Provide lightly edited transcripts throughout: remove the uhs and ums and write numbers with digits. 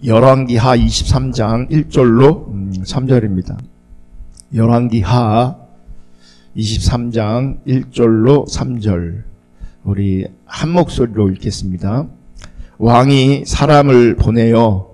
열왕기하 23장 1절로 3절입니다. 열왕기하 23장 1절로 3절 우리 한 목소리로 읽겠습니다. 왕이 사람을 보내어,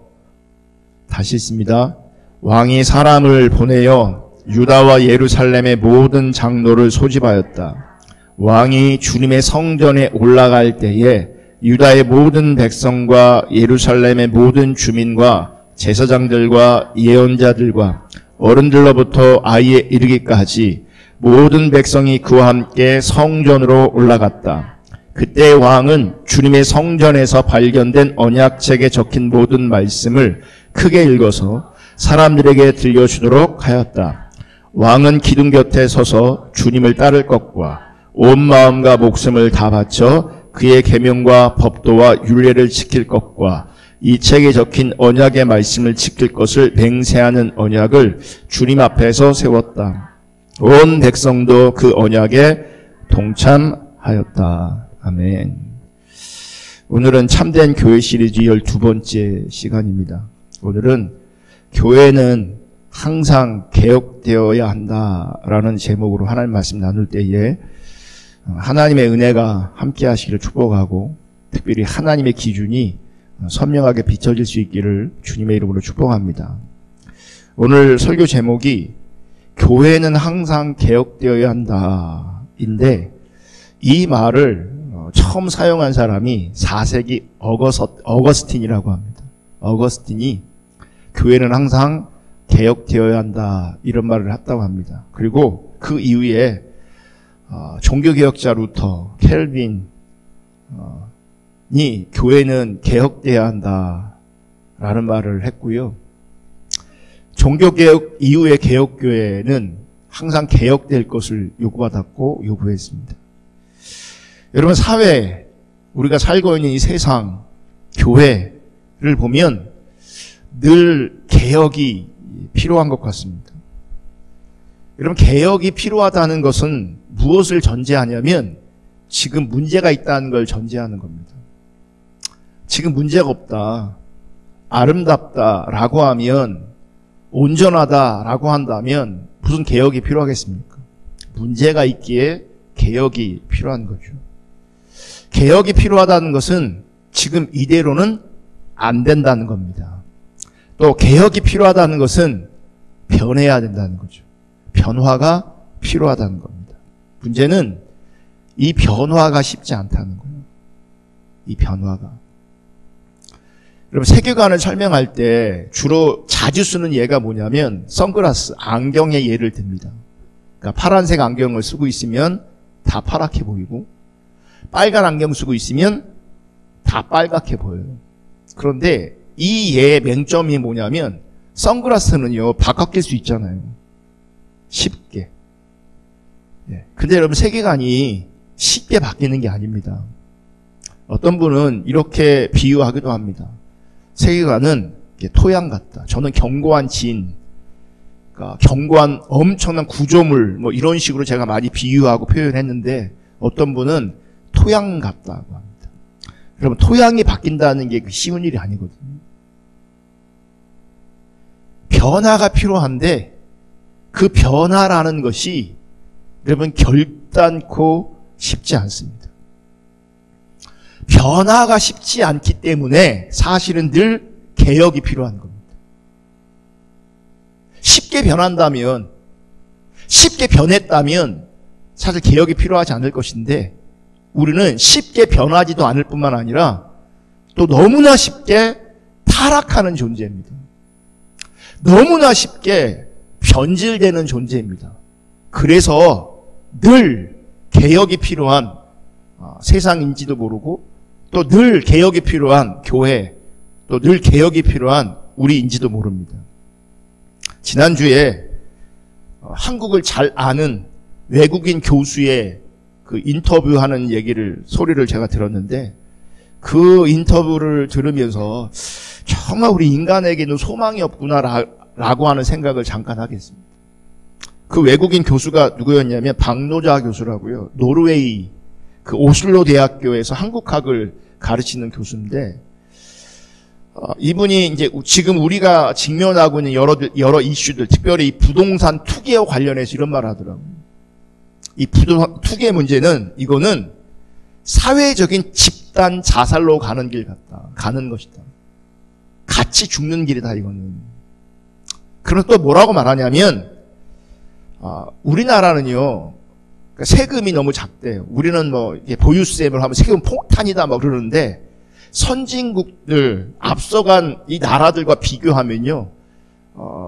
다시 읽습니다. 왕이 사람을 보내어 유다와 예루살렘의 모든 장로를 소집하였다. 왕이 주님의 성전에 올라갈 때에 유다의 모든 백성과 예루살렘의 모든 주민과 제사장들과 예언자들과 어른들로부터 아이에 이르기까지 모든 백성이 그와 함께 성전으로 올라갔다. 그때 왕은 주님의 성전에서 발견된 언약책에 적힌 모든 말씀을 크게 읽어서 사람들에게 들려주도록 하였다. 왕은 기둥 곁에 서서 주님을 따를 것과 온 마음과 목숨을 다 바쳐 그의 계명과 법도와 율례를 지킬 것과 이 책에 적힌 언약의 말씀을 지킬 것을 맹세하는 언약을 주님 앞에서 세웠다. 온 백성도 그 언약에 동참하였다. 아멘. 오늘은 참된 교회 시리즈 12번째 시간입니다. 오늘은 교회는 항상 개혁되어야 한다라는 제목으로 하나님 말씀 나눌 때에 하나님의 은혜가 함께 하시기를 축복하고 특별히 하나님의 기준이 선명하게 비춰질 수 있기를 주님의 이름으로 축복합니다. 오늘 설교 제목이 교회는 항상 개혁되어야 한다 인데, 이 말을 처음 사용한 사람이 4세기 어거스틴이라고 합니다. 어거스틴이 교회는 항상 개혁되어야 한다 이런 말을 했다고 합니다. 그리고 그 이후에 종교개혁자 루터, 켈빈이 교회는 개혁돼야 한다라는 말을 했고요. 종교개혁 이후의 개혁교회는 항상 개혁될 것을 요구받았고 요구했습니다. 여러분, 사회, 우리가 살고 있는 이 세상, 교회를 보면 늘 개혁이 필요한 것 같습니다. 여러분, 개혁이 필요하다는 것은 무엇을 전제하냐면 지금 문제가 있다는 걸 전제하는 겁니다. 지금 문제가 없다, 아름답다라고 하면, 온전하다라고 한다면 무슨 개혁이 필요하겠습니까? 문제가 있기에 개혁이 필요한 거죠. 개혁이 필요하다는 것은 지금 이대로는 안 된다는 겁니다. 또 개혁이 필요하다는 것은 변해야 된다는 거죠. 변화가 필요하다는 겁니다. 문제는 이 변화가 쉽지 않다는 거예요. 이 변화가. 여러분, 세계관을 설명할 때 주로 자주 쓰는 예가 뭐냐면 선글라스, 안경의 예를 듭니다. 그러니까 파란색 안경을 쓰고 있으면 다 파랗게 보이고 빨간 안경 쓰고 있으면 다 빨갛게 보여요. 그런데 이 예의 맹점이 뭐냐면 선글라스는요 바꿔낄 수 있잖아요. 쉽게. 근데 여러분, 세계관이 쉽게 바뀌는 게 아닙니다. 어떤 분은 이렇게 비유하기도 합니다. 세계관은 토양 같다. 저는 견고한 진, 그러니까 견고한 엄청난 구조물, 뭐 이런 식으로 제가 많이 비유하고 표현했는데, 어떤 분은 토양 같다고 합니다. 여러분, 토양이 바뀐다는 게 쉬운 일이 아니거든요. 변화가 필요한데 그 변화라는 것이 여러분 결단코 쉽지 않습니다. 변화가 쉽지 않기 때문에 사실은 늘 개혁이 필요한 겁니다. 쉽게 변한다면, 쉽게 변했다면 사실 개혁이 필요하지 않을 것인데, 우리는 쉽게 변하지도 않을 뿐만 아니라 또 너무나 쉽게 타락하는 존재입니다. 너무나 쉽게 변질되는 존재입니다. 그래서 늘 개혁이 필요한 세상인지도 모르고, 또 늘 개혁이 필요한 교회, 또 늘 개혁이 필요한 우리인지도 모릅니다. 지난주에 한국을 잘 아는 외국인 교수의 그 인터뷰하는 소리를 제가 들었는데, 그 인터뷰를 들으면서 정말 우리 인간에게는 소망이 없구나라고 하는 생각을 잠깐 하겠습니다. 그 외국인 교수가 누구였냐면 박노자 교수라고요. 노르웨이 그 오슬로 대학교에서 한국학을 가르치는 교수인데, 이분이 이제 지금 우리가 직면하고 있는 여러 이슈들, 특별히 이 부동산 투기와 관련해서 이런 말을 하더라고요. 이 부동산 투기의 문제는 이거는 사회적인 집단 자살로 가는 것이다. 같이 죽는 길이다, 이거는. 그럼 또 뭐라고 말하냐면, 우리나라는요, 세금이 너무 작대요. 우리는 뭐, 보유세를 하면 세금 폭탄이다, 막 그러는데, 선진국들, 앞서간 이 나라들과 비교하면요,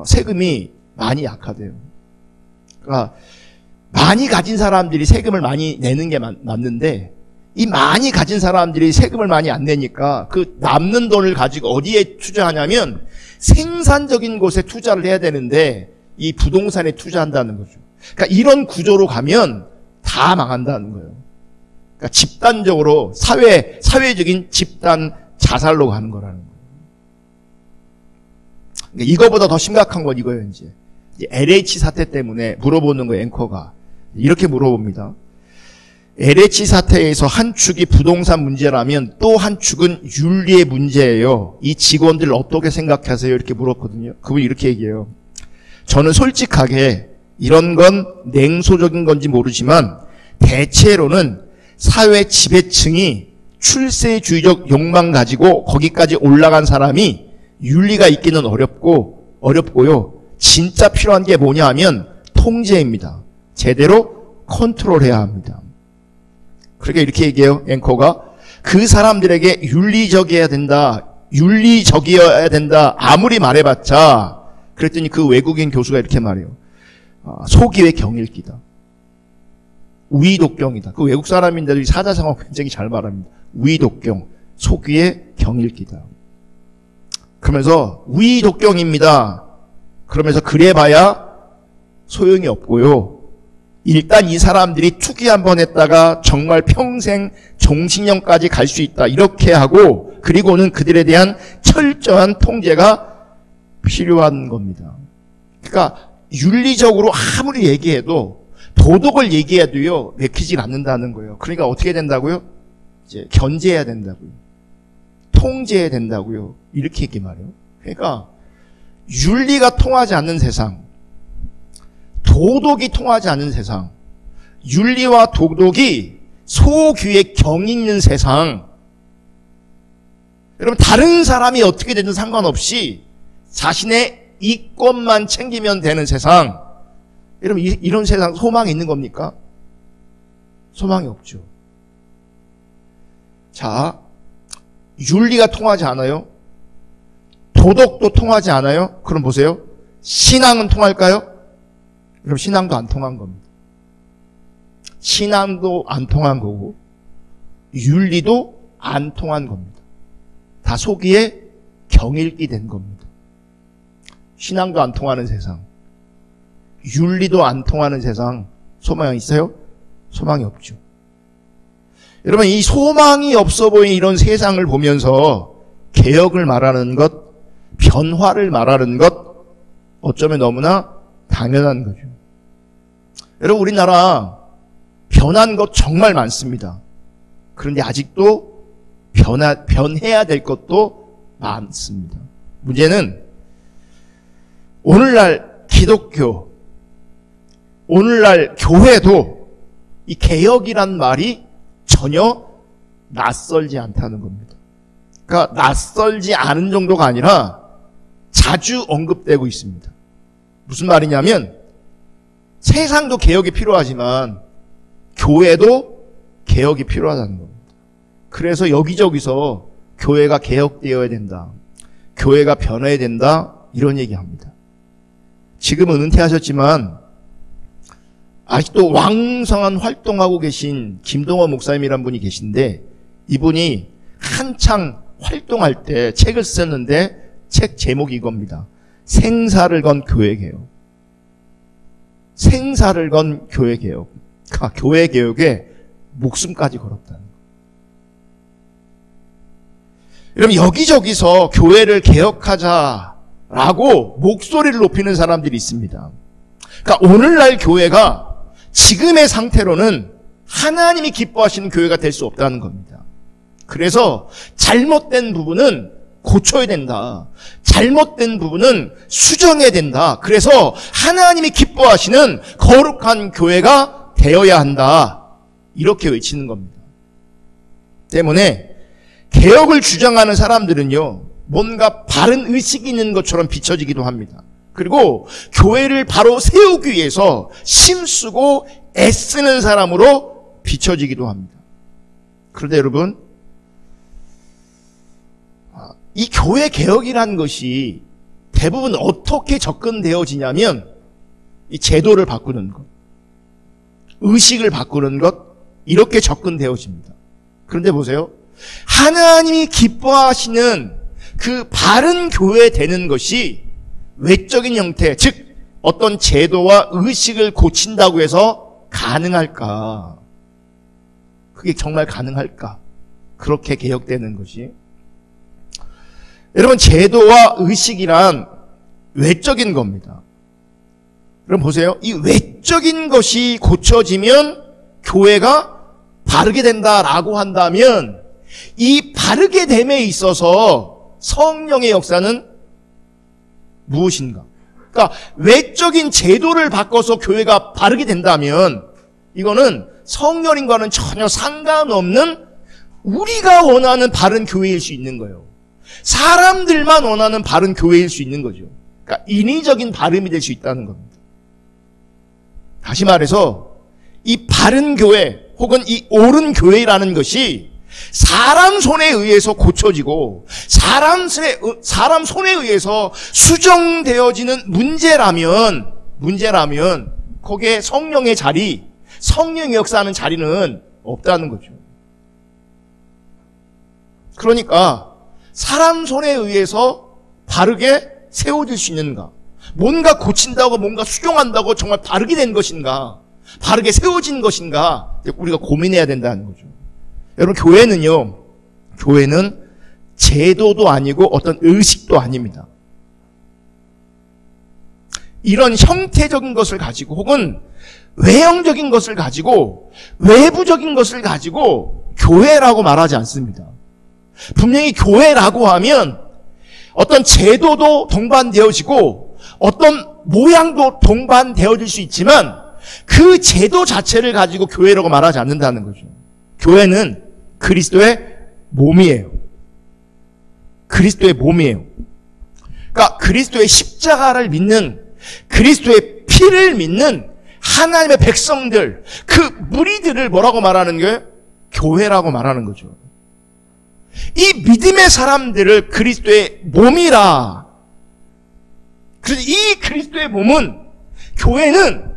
세금이 많이 약하대요. 그러니까, 많이 가진 사람들이 세금을 많이 내는 게 맞는데, 이 많이 가진 사람들이 세금을 많이 안 내니까 그 남는 돈을 가지고 어디에 투자하냐면 생산적인 곳에 투자를 해야 되는데 이 부동산에 투자한다는 거죠. 그러니까 이런 구조로 가면 다 망한다는 거예요. 그러니까 집단적으로 사회적인 집단 자살로 가는 거라는 거예요. 그러니까 이거보다 더 심각한 건 이거예요, 이제. LH 사태 때문에 물어보는 거예요, 앵커가. 이렇게 물어봅니다. LH 사태에서 한 축이 부동산 문제라면 또 한 축은 윤리의 문제예요. 이 직원들 어떻게 생각하세요? 이렇게 물었거든요. 그분이 이렇게 얘기해요. 저는 솔직하게 이런 건 냉소적인 건지 모르지만 대체로는 사회 지배층이 출세주의적 욕망 가지고 거기까지 올라간 사람이 윤리가 있기는 어렵고요. 진짜 필요한 게 뭐냐 하면 통제입니다. 제대로 컨트롤해야 합니다. 그러니까 이렇게 얘기해요, 앵커가. 그 사람들에게 윤리적이어야 된다. 아무리 말해봤자. 그랬더니 그 외국인 교수가 이렇게 말해요. 소기의 경일기다. 우이독경이다. 그 외국 사람인데도 이 사자성어 굉장히 잘 말합니다. 우이독경, 소기의 경일기다. 그러면서 우이독경입니다. 그러면서 그래봐야 소용이 없고요. 일단 이 사람들이 투기 한번 했다가 정말 평생 종신형까지 갈 수 있다. 이렇게 하고 그리고는 그들에 대한 철저한 통제가 필요한 겁니다. 그러니까 윤리적으로 아무리 얘기해도 도덕을 얘기해도요. 맥히질 않는다는 거예요. 그러니까 어떻게 된다고요? 이제 견제해야 된다고요. 통제해야 된다고요. 이렇게 얘기 말해요. 그러니까 윤리가 통하지 않는 세상, 도덕이 통하지 않는 세상, 윤리와 도덕이 소귀에 경있는 세상, 여러분 다른 사람이 어떻게 되든 상관없이 자신의 이권만 챙기면 되는 세상, 여러분 이런 세상 소망이 있는 겁니까? 소망이 없죠. 자, 윤리가 통하지 않아요? 도덕도 통하지 않아요? 그럼 보세요. 신앙은 통할까요? 그럼 신앙도 안 통한 겁니다. 신앙도 안 통한 거고 윤리도 안 통한 겁니다. 다 소기에 경일기 된 겁니다. 신앙도 안 통하는 세상, 윤리도 안 통하는 세상, 소망이 있어요? 소망이 없죠. 여러분 이 소망이 없어 보이는 이런 세상을 보면서 개혁을 말하는 것, 변화를 말하는 것 어쩌면 너무나 당연한 거죠. 여러분 우리나라 변한 것 정말 많습니다. 그런데 아직도 변해야 될 것도 많습니다. 문제는 오늘날 기독교, 오늘날 교회도 이 개혁이란 말이 전혀 낯설지 않다는 겁니다. 그러니까 낯설지 않은 정도가 아니라 자주 언급되고 있습니다. 무슨 말이냐면 세상도 개혁이 필요하지만 교회도 개혁이 필요하다는 겁니다. 그래서 여기저기서 교회가 개혁되어야 된다. 교회가 변해야 된다. 이런 얘기합니다. 지금은 은퇴하셨지만 아직도 왕성한 활동하고 계신 김동원 목사님이란 분이 계신데 이분이 한창 활동할 때 책을 썼는데 책 제목이 이겁니다. 생사를 건 교회개혁. 생사를 건 교회개혁. 그러니까 교회개혁에 목숨까지 걸었다는 거예요. 여러분 여기저기서 교회를 개혁하자라고 목소리를 높이는 사람들이 있습니다. 그러니까 오늘날 교회가 지금의 상태로는 하나님이 기뻐하시는 교회가 될 수 없다는 겁니다. 그래서 잘못된 부분은 고쳐야 된다. 잘못된 부분은 수정해야 된다. 그래서 하나님이 기뻐하시는 거룩한 교회가 되어야 한다. 이렇게 외치는 겁니다. 때문에 개혁을 주장하는 사람들은요, 뭔가 바른 의식이 있는 것처럼 비춰지기도 합니다. 그리고 교회를 바로 세우기 위해서 힘쓰고 애쓰는 사람으로 비춰지기도 합니다. 그런데 여러분, 이 교회 개혁이라는 것이 대부분 어떻게 접근되어지냐면 이 제도를 바꾸는 것, 의식을 바꾸는 것, 이렇게 접근되어집니다. 그런데 보세요. 하나님이 기뻐하시는 그 바른 교회 되는 것이 외적인 형태, 즉 어떤 제도와 의식을 고친다고 해서 가능할까? 그게 정말 가능할까? 그렇게 개혁되는 것이. 여러분, 제도와 의식이란 외적인 겁니다. 그럼 보세요. 이 외적인 것이 고쳐지면 교회가 바르게 된다라고 한다면 이 바르게 됨에 있어서 성령의 역사는 무엇인가? 그러니까 외적인 제도를 바꿔서 교회가 바르게 된다면 이거는 성령님과는 전혀 상관없는 우리가 원하는 바른 교회일 수 있는 거예요. 사람들만 원하는 바른 교회일 수 있는 거죠. 그러니까 인위적인 바름이 될 수 있다는 겁니다. 다시 말해서 이 바른 교회 혹은 이 옳은 교회라는 것이 사람 손에 의해서 고쳐지고 사람 손에 의해서 수정되어지는 문제라면 거기에 성령의 자리, 성령의 역사하는 자리는 없다는 거죠. 그러니까 사람 손에 의해서 바르게 세워질 수 있는가? 뭔가 고친다고 뭔가 수정한다고 정말 바르게 된 것인가? 바르게 세워진 것인가? 우리가 고민해야 된다는 거죠. 여러분, 교회는 제도도 아니고 어떤 의식도 아닙니다. 이런 형태적인 것을 가지고 혹은 외형적인 것을 가지고 외부적인 것을 가지고 교회라고 말하지 않습니다. 분명히 교회라고 하면 어떤 제도도 동반되어지고 어떤 모양도 동반되어질 수 있지만 그 제도 자체를 가지고 교회라고 말하지 않는다는 거죠. 교회는 그리스도의 몸이에요. 그리스도의 몸이에요. 그러니까 그리스도의 십자가를 믿는, 그리스도의 피를 믿는 하나님의 백성들, 그 무리들을 뭐라고 말하는 거예요? 교회라고 말하는 거죠. 이 믿음의 사람들을 그리스도의 몸이라. 그래서 이 그리스도의 몸은, 교회는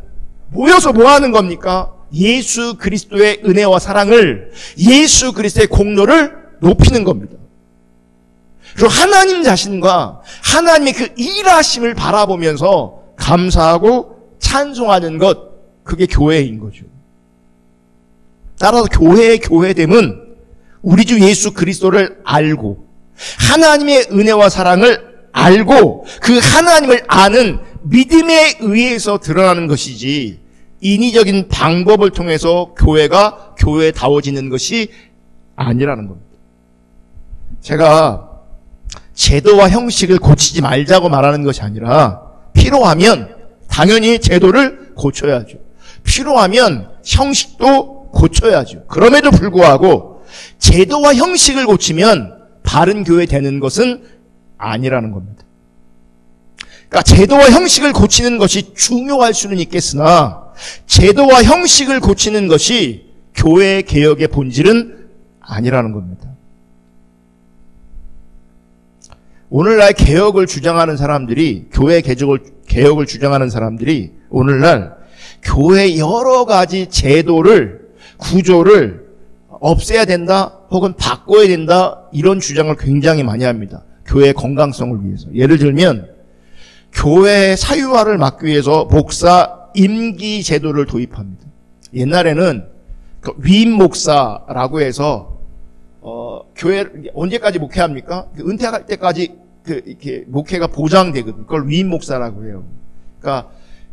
모여서 뭐 하는 겁니까? 예수 그리스도의 은혜와 사랑을, 예수 그리스도의 공로를 높이는 겁니다. 그리고 하나님 자신과 하나님의 그 일하심을 바라보면서 감사하고 찬송하는 것, 그게 교회인 거죠. 따라서 교회의 교회됨은 우리 주 예수 그리스도를 알고 하나님의 은혜와 사랑을 알고 그 하나님을 아는 믿음에 의해서 드러나는 것이지 인위적인 방법을 통해서 교회가 교회다워지는 것이 아니라는 겁니다. 제가 제도와 형식을 고치지 말자고 말하는 것이 아니라 필요하면 당연히 제도를 고쳐야죠. 필요하면 형식도 고쳐야죠. 그럼에도 불구하고 제도와 형식을 고치면 바른 교회 되는 것은 아니라는 겁니다. 그러니까 제도와 형식을 고치는 것이 중요할 수는 있겠으나 제도와 형식을 고치는 것이 교회 개혁의 본질은 아니라는 겁니다. 오늘날 개혁을 주장하는 사람들이, 교회 개혁을 주장하는 사람들이 오늘날 교회 여러 가지 제도를, 구조를 없애야 된다 혹은 바꿔야 된다, 이런 주장을 굉장히 많이 합니다. 교회의 건강성을 위해서. 예를 들면 교회의 사유화를 막기 위해서 목사 임기 제도를 도입합니다. 옛날에는 위임 목사라고 해서 교회 언제까지 목회합니까? 은퇴할 때까지 이렇게 목회가 보장되거든요. 그걸 위임 목사라고 해요. 그러니까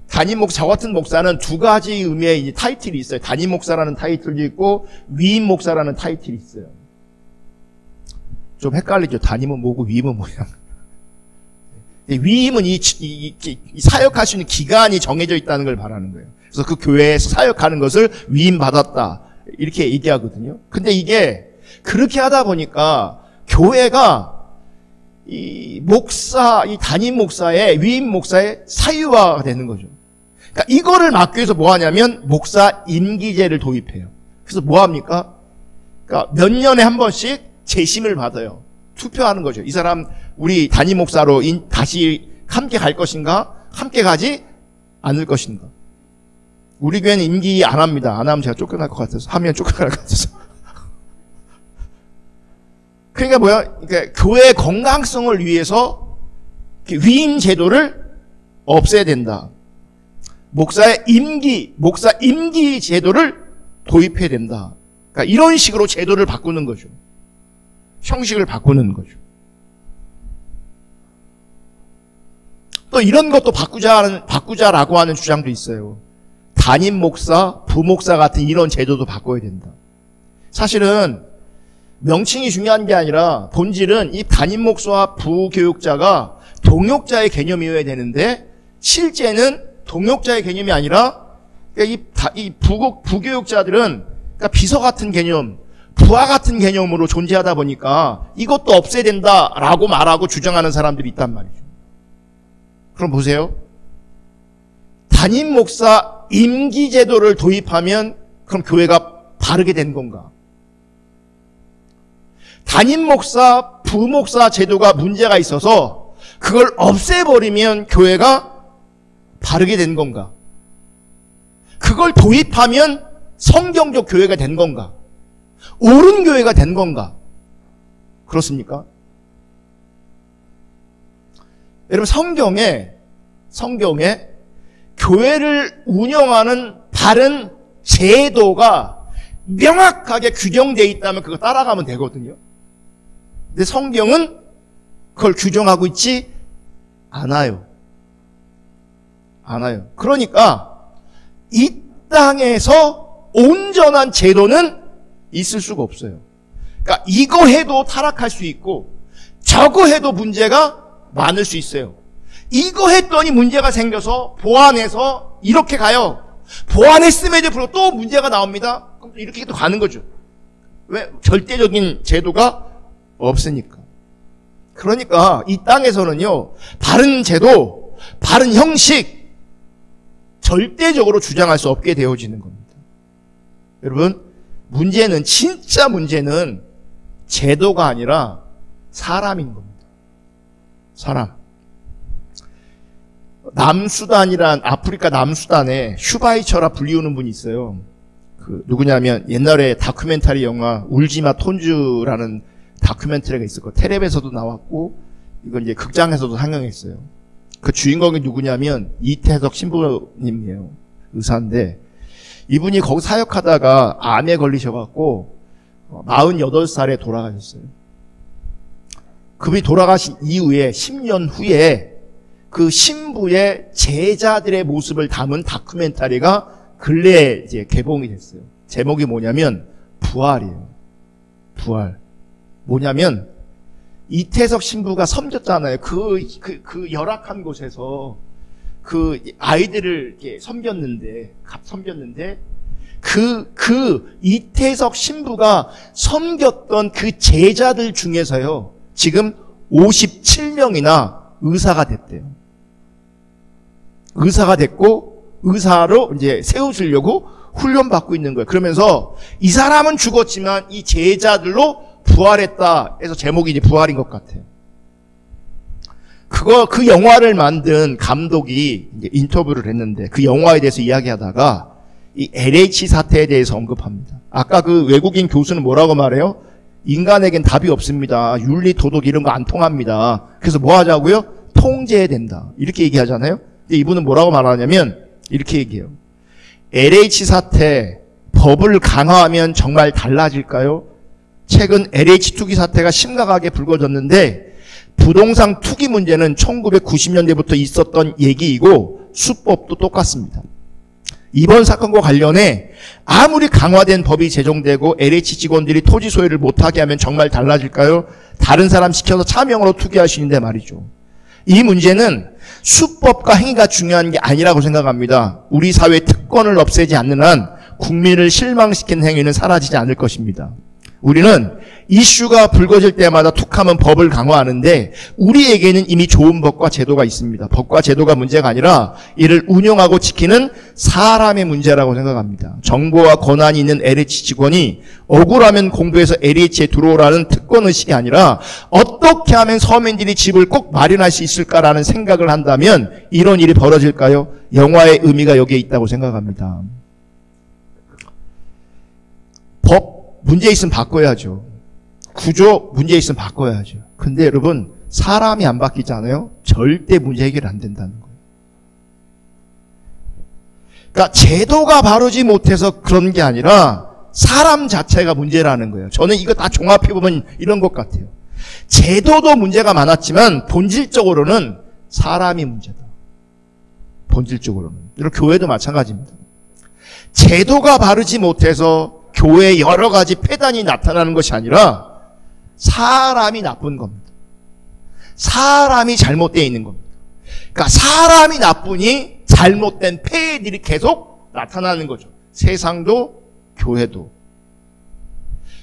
담임 목사, 저 같은 목사는 두 가지 의미의 이제 타이틀이 있어요. 담임 목사라는 타이틀도 있고 위임 목사라는 타이틀이 있어요. 좀 헷갈리죠. 단임은 뭐고 위임은 뭐냐. 위임은 이 사역할 수 있는 기간이 정해져 있다는 걸 말하는 거예요. 그래서 그 교회에서 사역하는 것을 위임 받았다 이렇게 얘기하거든요. 근데 이게 그렇게 하다 보니까 교회가 이 목사, 이 담임 목사의 위임 목사의 사유화가 되는 거죠. 그러니까 이거를 막기 위해서 뭐 하냐면 목사 임기제를 도입해요. 그래서 뭐 합니까? 그러니까 몇 년에 한 번씩 재심을 받아요. 투표하는 거죠. 이 사람 우리 담임 목사로 다시 함께 갈 것인가? 함께 가지 않을 것인가? 우리 교회는 임기 안 합니다. 안 하면 제가 쫓겨날 것 같아서. 하면 쫓겨날 것 같아서. 그러니까 뭐야? 그러니까 교회의 건강성을 위해서 위임 제도를 없애야 된다. 목사 임기 제도를 도입해야 된다. 그러니까 이런 식으로 제도를 바꾸는 거죠. 형식을 바꾸는 거죠. 또 이런 것도 바꾸자라고 하는 주장도 있어요. 담임 목사, 부목사 같은 이런 제도도 바꿔야 된다. 사실은 명칭이 중요한 게 아니라 본질은 이 담임 목사와 부교육자가 동역자의 개념이어야 되는데 실제는 동역자의 개념이 아니라 이 부교육자들은 그러니까 비서 같은 개념, 부하 같은 개념으로 존재하다 보니까 이것도 없애야 된다라고 말하고 주장하는 사람들이 있단 말이죠. 그럼 보세요. 담임 목사 임기 제도를 도입하면 그럼 교회가 바르게 된 건가? 담임 목사, 부목사 제도가 문제가 있어서 그걸 없애버리면 교회가 바르게 된 건가? 그걸 도입하면 성경적 교회가 된 건가? 옳은 교회가 된 건가? 그렇습니까? 여러분 성경에 교회를 운영하는 바른 제도가 명확하게 규정되어 있다면 그거 따라가면 되거든요. 근데 성경은 그걸 규정하고 있지 않아요. 그러니까 이 땅에서 온전한 제도는 있을 수가 없어요. 그러니까 이거 해도 타락할 수 있고 저거 해도 문제가 많을 수 있어요. 이거 했더니 문제가 생겨서 보완해서 이렇게 가요. 보완했음에도 불구하고 또 문제가 나옵니다. 그럼 이렇게 또 가는 거죠. 왜? 절대적인 제도가 없으니까. 그러니까 이 땅에서는요, 바른 제도, 바른 형식, 절대적으로 주장할 수 없게 되어지는 겁니다. 여러분, 진짜 문제는 제도가 아니라 사람인 겁니다. 사람. 남수단이란, 아프리카 남수단에 슈바이처라 불리우는 분이 있어요. 누구냐면 옛날에 다큐멘터리 영화 울지마 톤주라는 다큐멘터리가 있었고 텔레비에서도 나왔고 이건 이제 극장에서도 상영했어요. 그 주인공이 누구냐면 이태석 신부님이에요. 의사인데 이분이 거기 사역하다가 암에 걸리셔갖고 48살에 돌아가셨어요. 그분이 돌아가신 이후에 10년 후에 그 신부의 제자들의 모습을 담은 다큐멘터리가 근래에 이제 개봉이 됐어요. 제목이 뭐냐면 부활이에요. 부활. 뭐냐면 이태석 신부가 섬겼잖아요. 그 열악한 곳에서 그 아이들을 이렇게 섬겼는데 그 이태석 신부가 섬겼던 그 제자들 중에서요. 지금 57명이나 의사가 됐대요. 의사가 됐고 의사로 이제 세우시려고 훈련받고 있는 거예요. 그러면서 이 사람은 죽었지만 이 제자들로 부활했다 해서 제목이 이제 부활인 것 같아요. 그 영화를 만든 감독이 이제 인터뷰를 했는데 그 영화에 대해서 이야기하다가 이 LH 사태에 대해서 언급합니다. 아까 그 외국인 교수는 뭐라고 말해요? 인간에겐 답이 없습니다. 윤리, 도덕 이런 거 안 통합니다. 그래서 뭐 하자고요? 통제해야 된다. 이렇게 얘기하잖아요. 근데 이분은 뭐라고 말하냐면 이렇게 얘기해요. LH 사태 법을 강화하면 정말 달라질까요? 최근 LH 투기 사태가 심각하게 불거졌는데 부동산 투기 문제는 1990년대부터 있었던 얘기이고 수법도 똑같습니다. 이번 사건과 관련해 아무리 강화된 법이 제정되고 LH 직원들이 토지 소유를 못하게 하면 정말 달라질까요? 다른 사람 시켜서 차명으로 투기할 수 있는데 말이죠. 이 문제는 수법과 행위가 중요한 게 아니라고 생각합니다. 우리 사회의 특권을 없애지 않는 한 국민을 실망시키는 행위는 사라지지 않을 것입니다. 우리는 이슈가 불거질 때마다 툭하면 법을 강화하는데 우리에게는 이미 좋은 법과 제도가 있습니다. 법과 제도가 문제가 아니라 이를 운영하고 지키는 사람의 문제라고 생각합니다. 정보와 권한이 있는 LH 직원이 억울하면 공부해서 LH에 들어오라는 특권의식이 아니라 어떻게 하면 서민들이 집을 꼭 마련할 수 있을까라는 생각을 한다면 이런 일이 벌어질까요? 영화의 의미가 여기에 있다고 생각합니다. 법 문제 있으면 바꿔야죠. 구조 문제 있으면 바꿔야죠. 근데 여러분 사람이 안 바뀌잖아요. 절대 문제 해결 안 된다는 거예요. 그러니까 제도가 바르지 못해서 그런 게 아니라 사람 자체가 문제라는 거예요. 저는 이거 다 종합해보면 이런 것 같아요. 제도도 문제가 많았지만 본질적으로는 사람이 문제다. 본질적으로는. 이런 교회도 마찬가지입니다. 제도가 바르지 못해서 교회에 여러 가지 폐단이 나타나는 것이 아니라 사람이 나쁜 겁니다. 사람이 잘못되어 있는 겁니다. 그러니까 사람이 나쁘니 잘못된 폐해들이 계속 나타나는 거죠. 세상도 교회도.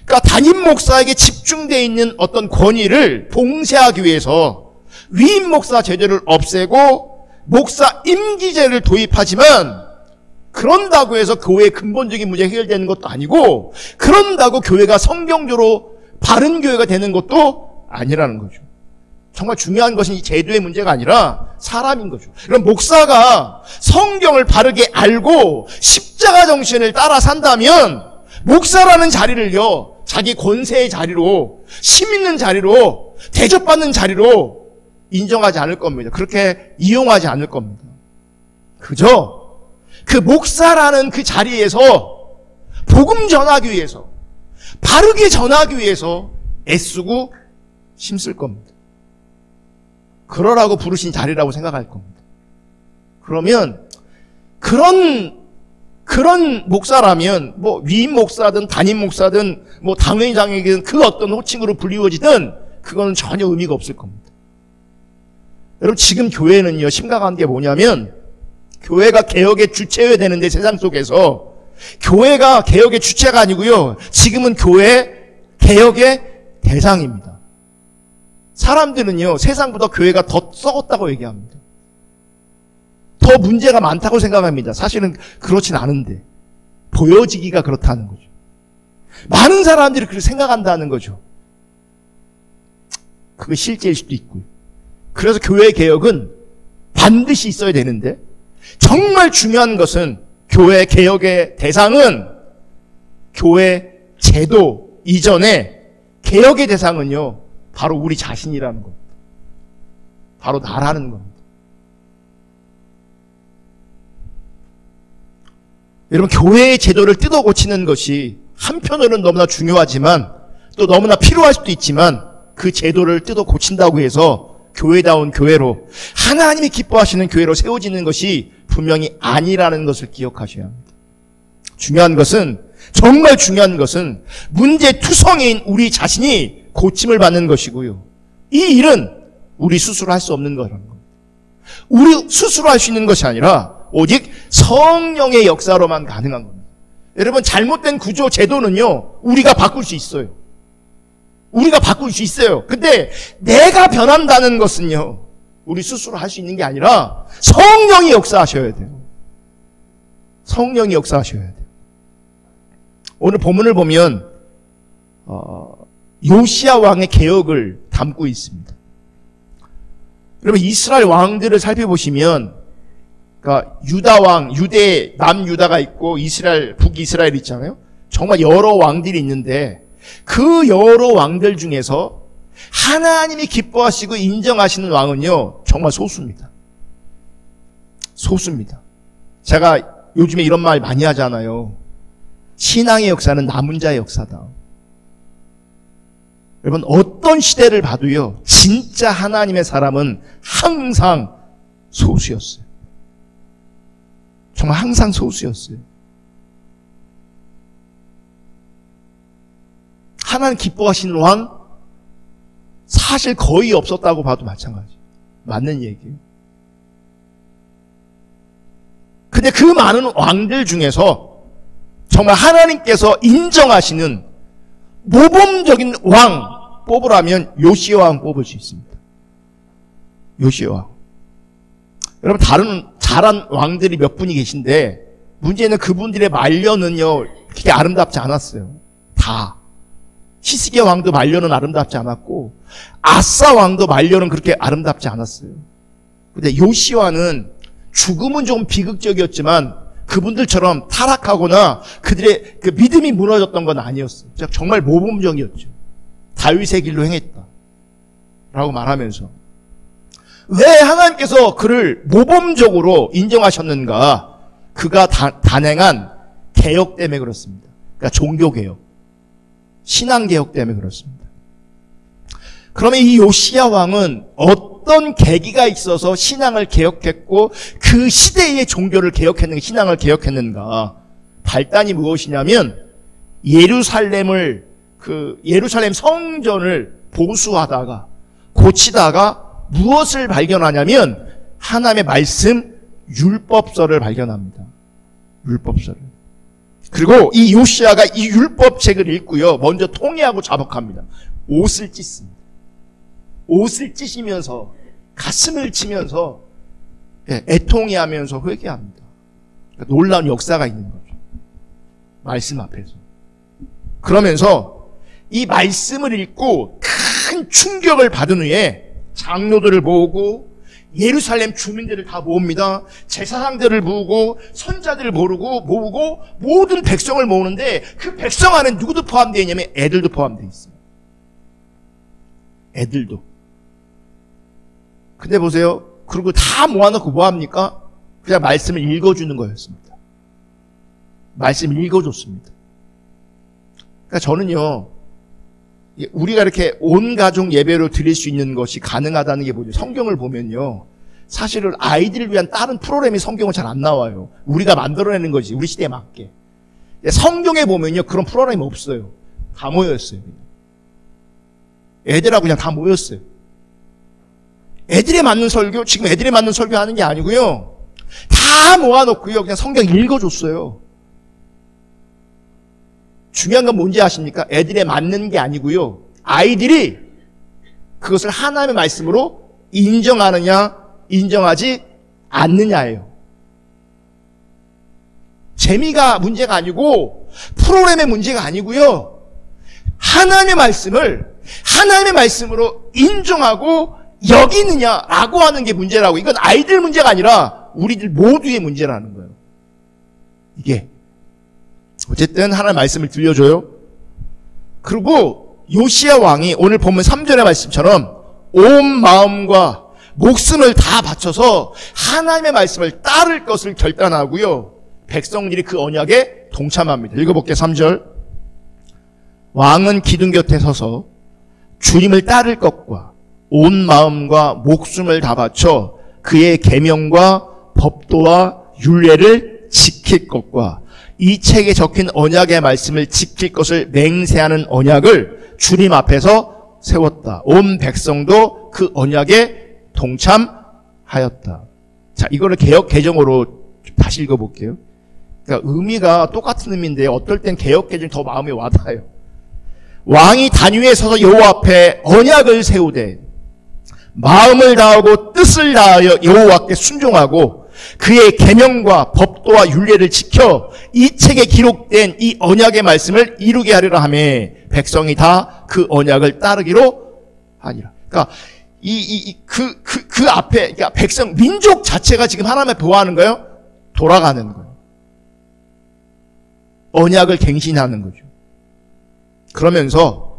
그러니까 담임 목사에게 집중되어 있는 어떤 권위를 봉쇄하기 위해서 위임 목사 제도를 없애고 목사 임기제를 도입하지만 그런다고 해서 교회의 근본적인 문제가 해결되는 것도 아니고 그런다고 교회가 성경적으로 바른 교회가 되는 것도 아니라는 거죠. 정말 중요한 것은 이 제도의 문제가 아니라 사람인 거죠. 그럼 목사가 성경을 바르게 알고 십자가 정신을 따라 산다면 목사라는 자리를요, 자기 권세의 자리로, 힘 있는 자리로, 대접받는 자리로 인정하지 않을 겁니다. 그렇게 이용하지 않을 겁니다. 그저 그 목사라는 그 자리에서 복음 전하기 위해서, 바르게 전하기 위해서 애쓰고 힘쓸 겁니다. 그러라고 부르신 자리라고 생각할 겁니다. 그러면 그런 목사라면 뭐 위임 목사든 담임 목사든 뭐 당회장이든 그 어떤 호칭으로 불리워지든 그거는 전혀 의미가 없을 겁니다. 여러분 지금 교회는요 심각한 게 뭐냐면 교회가 개혁의 주체여야 되는데 세상 속에서 교회가 개혁의 주체가 아니고요. 지금은 교회 개혁의 대상입니다. 사람들은요. 세상보다 교회가 더 썩었다고 얘기합니다. 더 문제가 많다고 생각합니다. 사실은 그렇진 않은데 보여지기가 그렇다는 거죠. 많은 사람들이 그렇게 생각한다는 거죠. 그게 실제일 수도 있고요. 그래서 교회 개혁은 반드시 있어야 되는데 정말 중요한 것은 교회 개혁의 대상은 교회 제도 이전에 개혁의 대상은요. 바로 우리 자신이라는 겁니다. 바로 나라는 겁니다. 여러분 교회의 제도를 뜯어 고치는 것이 한편으로는 너무나 중요하지만 또 너무나 필요할 수도 있지만 그 제도를 뜯어 고친다고 해서 교회다운 교회로 하나님이 기뻐하시는 교회로 세워지는 것이 분명히 아니라는 것을 기억하셔야 합니다. 중요한 것은 정말 중요한 것은 문제투성이인 우리 자신이 고침을 받는 것이고요. 이 일은 우리 스스로 할 수 없는 거라는 겁니다. 우리 스스로 할 수 있는 것이 아니라 오직 성령의 역사로만 가능한 겁니다. 여러분 잘못된 구조 제도는요. 우리가 바꿀 수 있어요. 우리가 바꿀 수 있어요. 근데 내가 변한다는 것은요. 우리 스스로 할 수 있는 게 아니라 성령이 역사하셔야 돼요. 성령이 역사하셔야 돼요. 오늘 본문을 보면 요시야 왕의 개혁을 담고 있습니다. 여러분 이스라엘 왕들을 살펴보시면 그러니까 유다 왕, 유대 남유다가 있고 이스라엘 북이스라엘 있잖아요. 정말 여러 왕들이 있는데 그 여러 왕들 중에서 하나님이 기뻐하시고 인정하시는 왕은요 정말 소수입니다. 소수입니다. 제가 요즘에 이런 말 많이 하잖아요. 신앙의 역사는 남은 자의 역사다. 여러분 어떤 시대를 봐도요 진짜 하나님의 사람은 항상 소수였어요. 정말 항상 소수였어요. 하나님 기뻐하시는 왕 사실 거의 없었다고 봐도 마찬가지. 맞는 얘기예요. 근데 그 많은 왕들 중에서 정말 하나님께서 인정하시는 모범적인 왕 뽑으라면 요시야 왕 뽑을 수 있습니다. 요시야 왕. 여러분 다른 잘한 왕들이 몇 분이 계신데 문제는 그분들의 말년은요 그렇게 아름답지 않았어요. 다. 히스기야 왕도 말년은 아름답지 않았고 아사 왕도 말년은 그렇게 아름답지 않았어요. 근데 요시야는 죽음은 좀 비극적이었지만 그분들처럼 타락하거나 그들의 그 믿음이 무너졌던 건 아니었어요. 정말 모범적이었죠. 다윗의 길로 행했다 라고 말하면서 왜 하나님께서 그를 모범적으로 인정하셨는가? 그가 단행한 개혁 때문에 그렇습니다. 그러니까 종교개혁, 신앙개혁 때문에 그렇습니다. 그러면 이 요시야 왕은 어떤 계기가 있어서 신앙을 개혁했고 그 시대의 종교를 개혁했는가, 신앙을 개혁했는가? 발단이 무엇이냐면 예루살렘 성전을 보수하다가 고치다가 무엇을 발견하냐면 하나님의 말씀 율법서를 발견합니다. 율법서를. 그리고 이 요시야가 이 율법책을 읽고요. 먼저 통회하고 자복합니다. 옷을 찢습니다. 옷을 찢으면서 가슴을 치면서 애통해하면서 회개합니다. 그러니까 놀라운 역사가 있는 거죠. 말씀 앞에서. 그러면서 이 말씀을 읽고 큰 충격을 받은 후에 장로들을 모으고 예루살렘 주민들을 다 모읍니다. 제사장들을 모으고 선자들을 모으고 모든 백성을 모으는데 그 백성 안에 누구도 포함되어 있냐면 애들도 포함되어 있어요. 애들도. 근데 보세요. 그리고 다 모아놓고 뭐합니까? 그냥 말씀을 읽어주는 거였습니다. 말씀을 읽어줬습니다. 그러니까 저는요. 우리가 이렇게 온 가족 예배로 드릴 수 있는 것이 가능하다는 게 뭐죠? 성경을 보면요. 사실은 아이들을 위한 다른 프로그램이 성경은 잘 안 나와요. 우리가 만들어내는 거지. 우리 시대에 맞게. 성경에 보면요. 그런 프로그램이 없어요. 다 모였어요. 애들하고 그냥 다 모였어요. 애들에 맞는 설교, 지금 애들에 맞는 설교 하는 게 아니고요. 다 모아놓고요. 그냥 성경 읽어줬어요. 중요한 건 뭔지 아십니까? 애들에 맞는 게 아니고요. 아이들이 그것을 하나님의 말씀으로 인정하느냐, 인정하지 않느냐예요. 재미가 문제가 아니고 프로그램의 문제가 아니고요. 하나님의 말씀을 하나님의 말씀으로 인정하고 여기느냐라고 하는 게 문제라고. 이건 아이들 문제가 아니라 우리들 모두의 문제라는 거예요. 이게. 어쨌든 하나님의 말씀을 들려줘요. 그리고 요시야 왕이 오늘 본문 3절의 말씀처럼 온 마음과 목숨을 다 바쳐서 하나님의 말씀을 따를 것을 결단하고요. 백성들이 그 언약에 동참합니다. 읽어볼게요. 3절. 왕은 기둥 곁에 서서 주님을 따를 것과 온 마음과 목숨을 다 바쳐 그의 계명과 법도와 율례를 지킬 것과 이 책에 적힌 언약의 말씀을 지킬 것을 맹세하는 언약을 주님 앞에서 세웠다. 온 백성도 그 언약에 동참하였다. 자, 이거를 개역 개정으로 다시 읽어볼게요. 그러니까 의미가 똑같은 의미인데 어떨 땐 개역 개정이 더 마음에 와닿아요. 왕이 단 위에 서서 여호와 앞에 언약을 세우되 마음을 다하고 뜻을 다하여 여호와께 순종하고 그의 계명과 법도와 율례를 지켜 이 책에 기록된 이 언약의 말씀을 이루게 하리라 하며 백성이 다 그 언약을 따르기로 하니라. 그러니까 그 앞에 그러니까 백성 민족 자체가 지금 하나님의 보호하는 거예요. 돌아가는 거예요. 언약을 갱신하는 거죠. 그러면서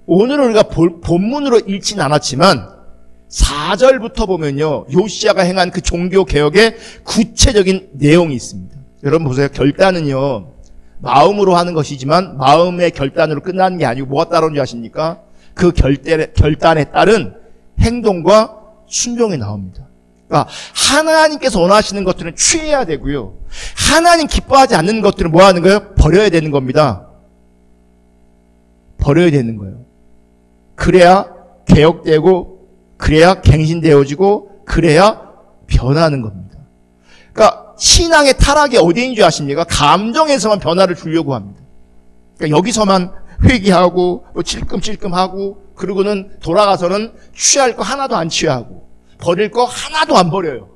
오늘은 우리가 본문으로 읽진 않았지만 4절부터 보면요. 요시야가 행한 그 종교개혁의 구체적인 내용이 있습니다. 여러분 보세요. 결단은요. 마음으로 하는 것이지만 마음의 결단으로 끝나는 게 아니고 뭐가 따르는지 아십니까? 그 결단에 따른 행동과 순종이 나옵니다. 그러니까 하나님께서 원하시는 것들은 취해야 되고요. 하나님 기뻐하지 않는 것들은 뭐 하는 거예요? 버려야 되는 겁니다. 버려야 되는 거예요. 그래야 개혁되고, 그래야 갱신되어지고, 그래야 변하는 겁니다. 그러니까 신앙의 타락이 어디인 줄 아십니까? 감정에서만 변화를 주려고 합니다. 그러니까 여기서만 회개하고 찔끔찔끔하고 그러고는 돌아가서는 취할 거 하나도 안 취하고 버릴 거 하나도 안 버려요.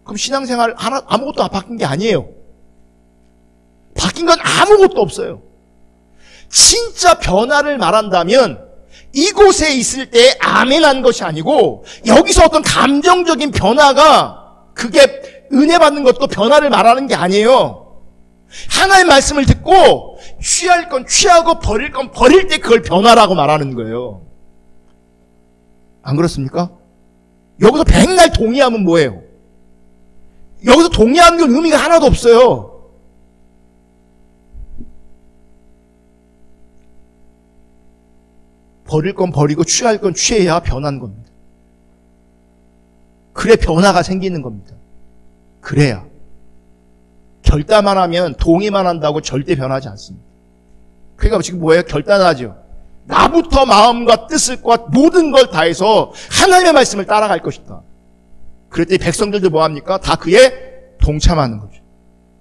그럼 신앙생활 아무것도 바뀐 게 아니에요. 바뀐 건 아무것도 없어요. 진짜 변화를 말한다면 이곳에 있을 때 아멘한 것이 아니고 여기서 어떤 감정적인 변화가 그게 은혜 받는 것도 변화를 말하는 게 아니에요. 하나의 말씀을 듣고 취할 건 취하고 버릴 건 버릴 때 그걸 변화라고 말하는 거예요. 안 그렇습니까? 여기서 백날 동의하면 뭐예요? 여기서 동의하는 건 의미가 하나도 없어요. 버릴 건 버리고 취할 건 취해야 변한 겁니다. 그래 변화가 생기는 겁니다. 그래야. 결단만 하면 동의만 한다고 절대 변하지 않습니다. 그러니까 지금 뭐예요? 결단하죠. 나부터 마음과 뜻을 과 모든 걸 다해서 하나님의 말씀을 따라갈 것이다. 그랬더니 백성들도 뭐합니까? 다 그에 동참하는 거죠.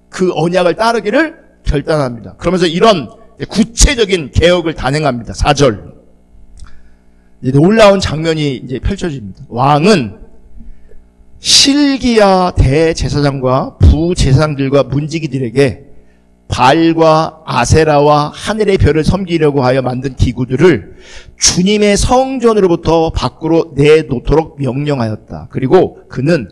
그 언약을 따르기를 결단합니다. 그러면서 이런 구체적인 개혁을 단행합니다. 4절. 이제 놀라운 장면이 이제 펼쳐집니다. 왕은 실기야 대제사장과 부제사장들과 문지기들에게 바알과 아세라와 하늘의 별을 섬기려고 하여 만든 기구들을 주님의 성전으로부터 밖으로 내놓도록 명령하였다. 그리고 그는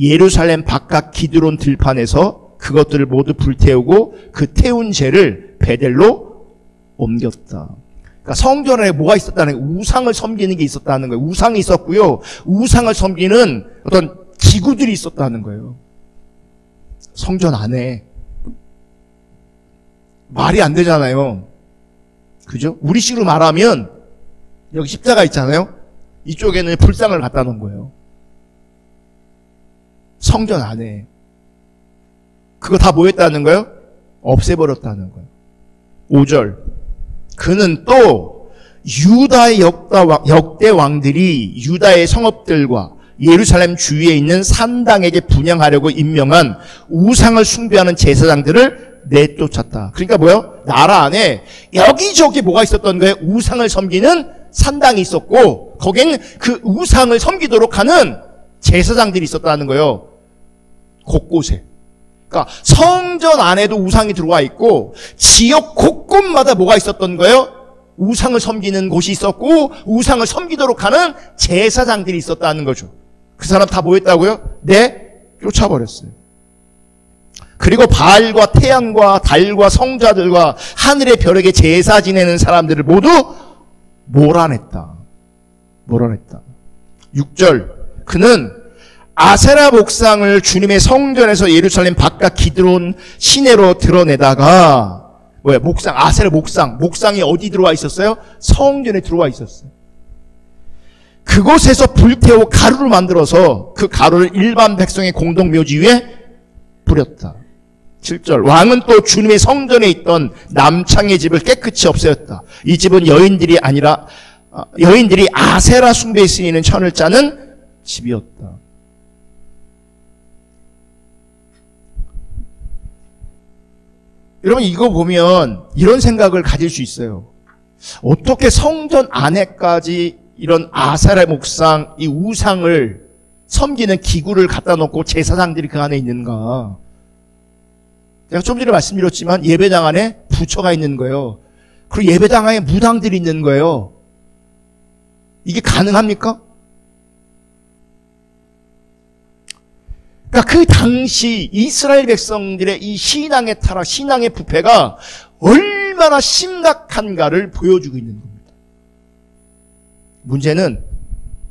예루살렘 바깥 기드론 들판에서 그것들을 모두 불태우고 그 태운 재를 베델로 옮겼다. 그러니까 성전에 뭐가 있었다는 거예요? 우상을 섬기는 게 있었다는 거예요. 우상이 있었고요. 우상을 섬기는 어떤 기구들이 있었다는 거예요. 성전 안에. 말이 안 되잖아요. 그죠? 우리식으로 말하면 여기 십자가 있잖아요. 이쪽에는 불상을 갖다 놓은 거예요. 성전 안에. 그거 다 뭐 했다는 거예요? 없애버렸다는 거예요. 5절. 그는 또 유다의 역대 왕들이 유다의 성읍들과 예루살렘 주위에 있는 산당에게 분향하려고 임명한 우상을 숭배하는 제사장들을 내쫓았다. 그러니까 뭐요? 나라 안에 여기저기 뭐가 있었던 거예요? 우상을 섬기는 산당이 있었고 거기는 그 우상을 섬기도록 하는 제사장들이 있었다는 거예요. 곳곳에. 그러니까 성전 안에도 우상이 들어와 있고 지역 곳곳마다 뭐가 있었던 거예요? 우상을 섬기는 곳이 있었고 우상을 섬기도록 하는 제사장들이 있었다는 거죠. 그 사람 다 뭐했다고요? 쫓아버렸어요. 그리고 바알과 태양과 달과 성자들과 하늘의 별에게 제사 지내는 사람들을 모두 몰아냈다. 6절. 그는 아세라 목상을 주님의 성전에서 예루살렘 바깥 기드론 시내로 드러내다가 아세라 목상이 어디 들어와 있었어요? 성전에 들어와 있었어요. 그곳에서 불태워 가루를 만들어서 그 가루를 일반 백성의 공동묘지 위에 뿌렸다. 7절. 왕은 또 주님의 성전에 있던 남창의 집을 깨끗이 없애었다. 이 집은 여인들이 아세라 숭배에 쓰이는 천을 짜는 집이었다. 여러분 이거 보면 이런 생각을 가질 수 있어요. 어떻게 성전 안에까지 이런 아세라 목상, 이 우상을 섬기는 기구를 갖다 놓고 제사장들이 그 안에 있는가? 제가 좀 전에 말씀드렸지만 예배당 안에 부처가 있는 거예요. 그리고 예배당 안에 무당들이 있는 거예요. 이게 가능합니까? 그러니까 그 당시 이스라엘 백성들의 이 신앙의 타락, 신앙의 부패가 얼마나 심각한가를 보여주고 있는 겁니다. 문제는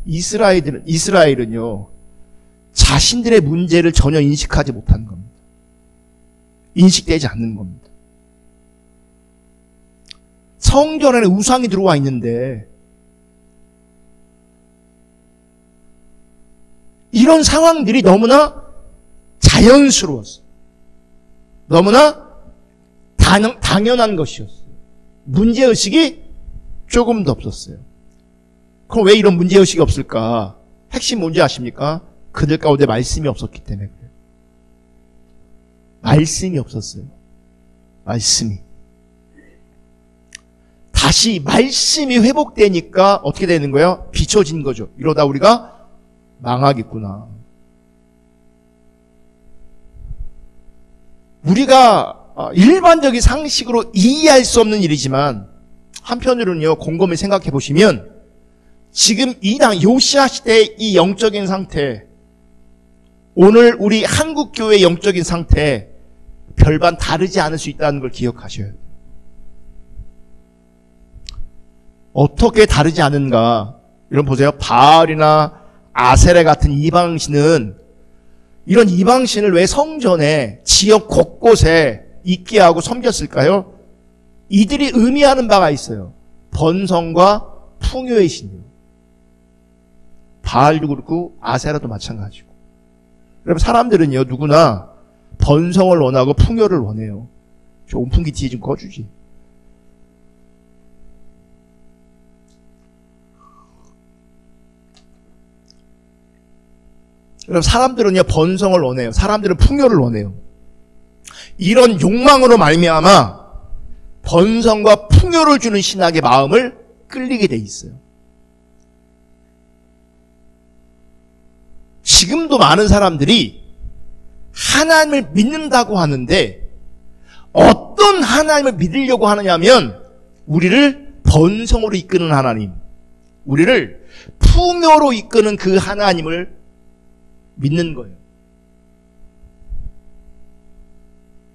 이스라엘은요, 자신들의 문제를 전혀 인식하지 못하는 겁니다. 인식되지 않는 겁니다. 성전 안에 우상이 들어와 있는데 이런 상황들이 너무나 자연스러웠어요. 너무나 당연한 것이었어요. 문제의식이 조금도 없었어요. 그럼 왜 이런 문제의식이 없을까? 핵심 뭔지 아십니까? 그들 가운데 말씀이 없었기 때문에 그래요. 말씀이 없었어요. 말씀이. 다시 말씀이 회복되니까 어떻게 되는 거예요? 비춰진 거죠. 이러다 우리가 망하겠구나. 우리가 일반적인 상식으로 이해할 수 없는 일이지만 한편으로는요, 곰곰이 생각해 보시면 지금 이 당 요시야 시대의 이 영적인 상태, 오늘 우리 한국교회의 영적인 상태 별반 다르지 않을 수 있다는 걸 기억하셔야 돼요. 어떻게 다르지 않은가? 여러분 보세요. 바알이나 아세레 같은 이방신은, 이런 이방신을 왜 성전에 지역 곳곳에 있게 하고 섬겼을까요? 이들이 의미하는 바가 있어요. 번성과 풍요의 신이요. 바알도 그렇고 아세라도 마찬가지고. 여러분 사람들은요, 누구나 번성을 원하고 풍요를 원해요. 저 온풍기 뒤에 좀 꺼주지. 여러분 사람들은요, 번성을 원해요. 사람들은 풍요를 원해요. 이런 욕망으로 말미암아 번성과 풍요를 주는 신학의 마음을 끌리게 돼 있어요. 지금도 많은 사람들이 하나님을 믿는다고 하는데 어떤 하나님을 믿으려고 하느냐면 우리를 번성으로 이끄는 하나님, 우리를 풍요로 이끄는 그 하나님을 믿는 거예요.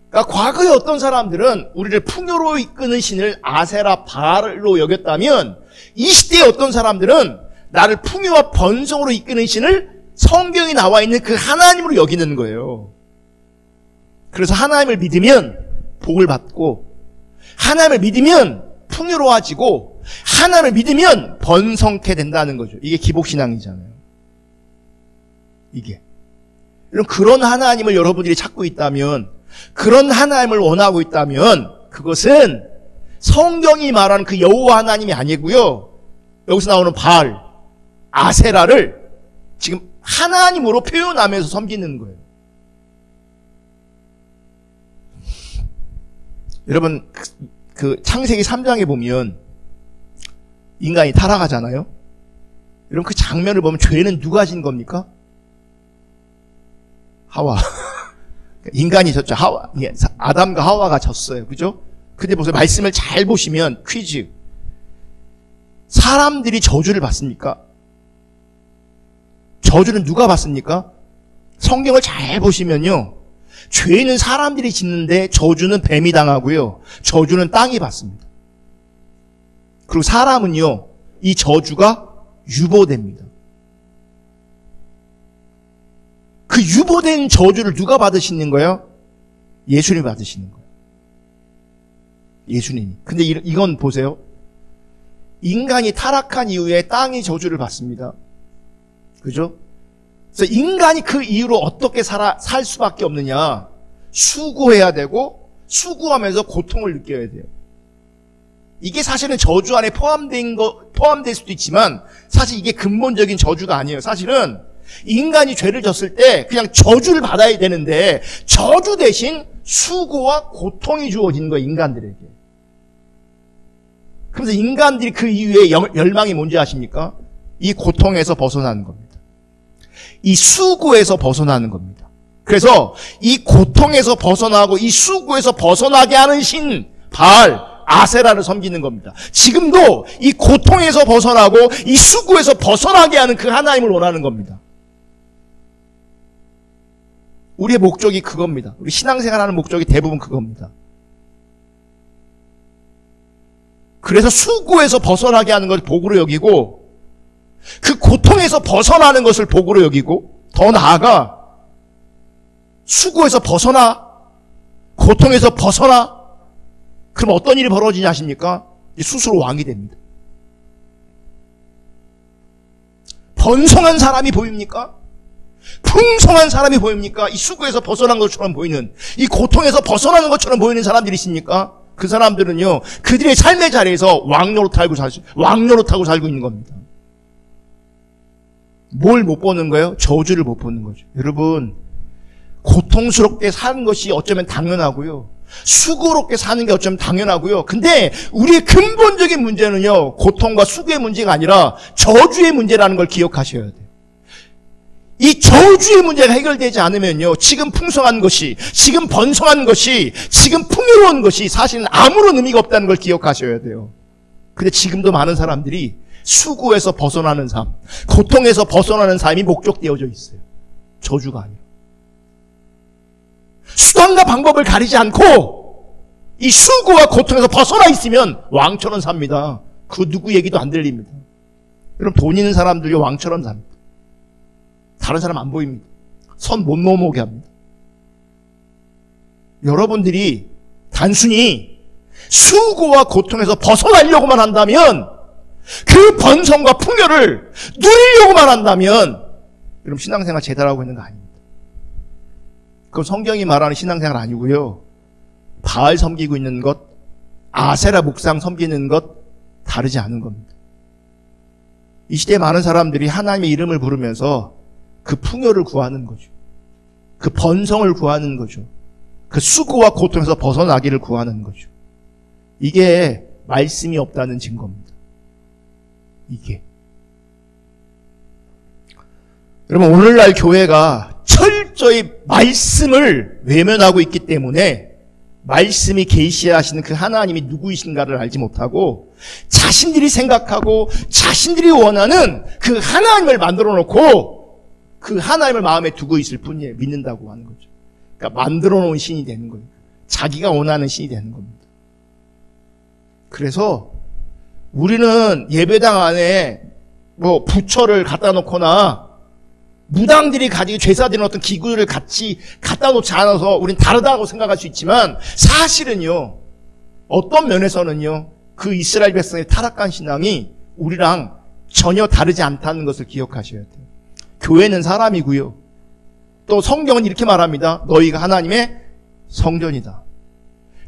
그러니까 과거에 어떤 사람들은 우리를 풍요로 이끄는 신을 아세라 바알로 여겼다면 이 시대에 어떤 사람들은 나를 풍요와 번성으로 이끄는 신을 성경에 나와 있는 그 하나님으로 여기는 거예요. 그래서 하나님을 믿으면 복을 받고, 하나님을 믿으면 풍요로워지고, 하나님을 믿으면 번성케 된다는 거죠. 이게 기복신앙이잖아요. 이게. 여러분 그런 하나님을 여러분들이 찾고 있다면, 그런 하나님을 원하고 있다면 그것은 성경이 말하는 그 여호와 하나님이 아니고요, 여기서 나오는 바알, 아세라를 지금 하나님으로 표현하면서 섬기는 거예요. 여러분 그 창세기 3장에 보면 인간이 타락하잖아요. 여러분 그 장면을 보면 죄는 누가 진 겁니까? 하와. 인간이 졌죠. 하와. 아담과 하와가 졌어요. 그죠? 근데 보세요. 말씀을 잘 보시면 퀴즈. 사람들이 저주를 받습니까? 저주는 누가 받습니까? 성경을 잘 보시면요, 죄는 사람들이 짓는데 저주는 뱀이 당하고요, 저주는 땅이 받습니다. 그리고 사람은요, 이 저주가 유보됩니다. 그 유보된 저주를 누가 받으시는 거예요? 예수님이 받으시는 거예요. 예수님이. 근데 이건 보세요. 인간이 타락한 이후에 땅이 저주를 받습니다. 그죠? 그래서 인간이 그 이후로 어떻게 살 수밖에 없느냐? 수고해야 되고, 수고하면서 고통을 느껴야 돼요. 이게 사실은 저주 안에 포함될 수도 있지만, 사실 이게 근본적인 저주가 아니에요. 사실은 인간이 죄를 졌을 때 그냥 저주를 받아야 되는데, 저주 대신 수고와 고통이 주어지는 거예요, 인간들에게. 그래서 인간들이 그 이후에 열망이 뭔지 아십니까? 이 고통에서 벗어나는 겁니다. 이 수고에서 벗어나는 겁니다. 그래서 이 고통에서 벗어나고 이 수고에서 벗어나게 하는 신 바알, 아세라를 섬기는 겁니다. 지금도 이 고통에서 벗어나고 이 수고에서 벗어나게 하는 그 하나님을 원하는 겁니다. 우리의 목적이 그겁니다. 우리 신앙생활하는 목적이 대부분 그겁니다. 그래서 수고에서 벗어나게 하는 것을 복으로 여기고, 그 고통에서 벗어나는 것을 복으로 여기고, 더 나아가 수고에서 벗어나, 고통에서 벗어나, 그럼 어떤 일이 벌어지냐 아십니까? 스스로 왕이 됩니다. 번성한 사람이 보입니까? 풍성한 사람이 보입니까? 이 수고에서 벗어난 것처럼 보이는, 이 고통에서 벗어나는 것처럼 보이는 사람들이 있습니까? 그 사람들은요, 그들의 삶의 자리에서 왕노릇하고 살고 있는 겁니다. 뭘 못 보는 거예요? 저주를 못 보는 거죠. 여러분, 고통스럽게 사는 것이 어쩌면 당연하고요. 수고롭게 사는 게 어쩌면 당연하고요. 근데 우리의 근본적인 문제는요, 고통과 수고의 문제가 아니라 저주의 문제라는 걸 기억하셔야 돼요. 이 저주의 문제가 해결되지 않으면요, 지금 풍성한 것이, 지금 번성한 것이, 지금 풍요로운 것이 사실은 아무런 의미가 없다는 걸 기억하셔야 돼요. 근데 지금도 많은 사람들이 수고에서 벗어나는 삶, 고통에서 벗어나는 삶이 목적되어져 있어요. 저주가 아니라. 수단과 방법을 가리지 않고 이 수고와 고통에서 벗어나 있으면 왕처럼 삽니다. 그 누구 얘기도 안 들립니다. 여러분, 돈 있는 사람들이 왕처럼 삽니다. 다른 사람 안 보입니다. 선 못 넘어오게 합니다. 여러분들이 단순히 수고와 고통에서 벗어나려고만 한다면, 그 번성과 풍요를 누리려고만 한다면, 여러분 신앙생활 제대로 하고 있는 거 아닙니다. 그건 성경이 말하는 신앙생활 아니고요, 바알 섬기고 있는 것, 아세라 목상 섬기는 것 다르지 않은 겁니다. 이 시대에 많은 사람들이 하나님의 이름을 부르면서 그 풍요를 구하는 거죠. 그 번성을 구하는 거죠. 그 수고와 고통에서 벗어나기를 구하는 거죠. 이게 말씀이 없다는 증거입니다. 이게. 여러분, 오늘날 교회가 철저히 말씀을 외면하고 있기 때문에 말씀이 계시하시는 그 하나님이 누구이신가를 알지 못하고 자신들이 생각하고 자신들이 원하는 그 하나님을 만들어 놓고 그 하나님을 마음에 두고 있을 뿐이에요. 믿는다고 하는 거죠. 그러니까 만들어 놓은 신이 되는 거예요. 자기가 원하는 신이 되는 겁니다. 그래서 우리는 예배당 안에 뭐 부처를 갖다 놓거나 무당들이 가지고 제사드리는 어떤 기구를 같이 갖다 놓지 않아서 우린 다르다고 생각할 수 있지만, 사실은요, 어떤 면에서는요, 그 이스라엘 백성의 타락한 신앙이 우리랑 전혀 다르지 않다는 것을 기억하셔야 돼요. 교회는 사람이고요, 또 성경은 이렇게 말합니다. 너희가 하나님의 성전이다.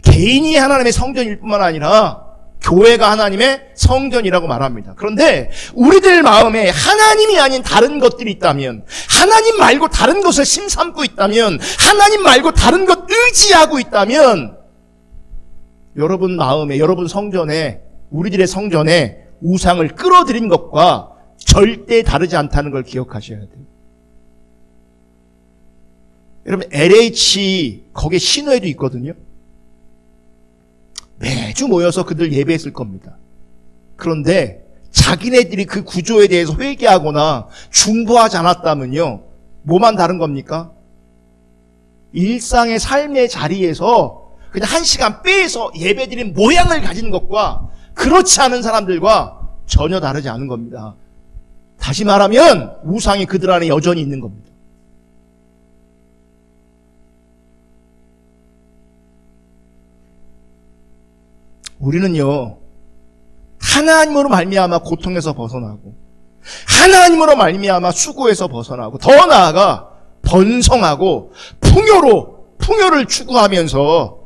개인이 하나님의 성전일 뿐만 아니라 교회가 하나님의 성전이라고 말합니다. 그런데 우리들 마음에 하나님이 아닌 다른 것들이 있다면, 하나님 말고 다른 것을 심삼고 있다면, 하나님 말고 다른 것 의지하고 있다면, 여러분 마음에, 여러분 성전에, 우리들의 성전에 우상을 끌어들인 것과 절대 다르지 않다는 걸 기억하셔야 돼요. 여러분, LH 거기에 신회도 있거든요. 매주 모여서 그들 예배했을 겁니다. 그런데 자기네들이 그 구조에 대해서 회개하거나 중보하지 않았다면요, 뭐만 다른 겁니까? 일상의 삶의 자리에서 그냥 1시간 빼서 예배드린 모양을 가진 것과 그렇지 않은 사람들과 전혀 다르지 않은 겁니다. 다시 말하면 우상이 그들 안에 여전히 있는 겁니다. 우리는요, 하나님으로 말미암아 고통에서 벗어나고, 하나님으로 말미암아 수고에서 벗어나고, 더 나아가 번성하고 풍요를 추구하면서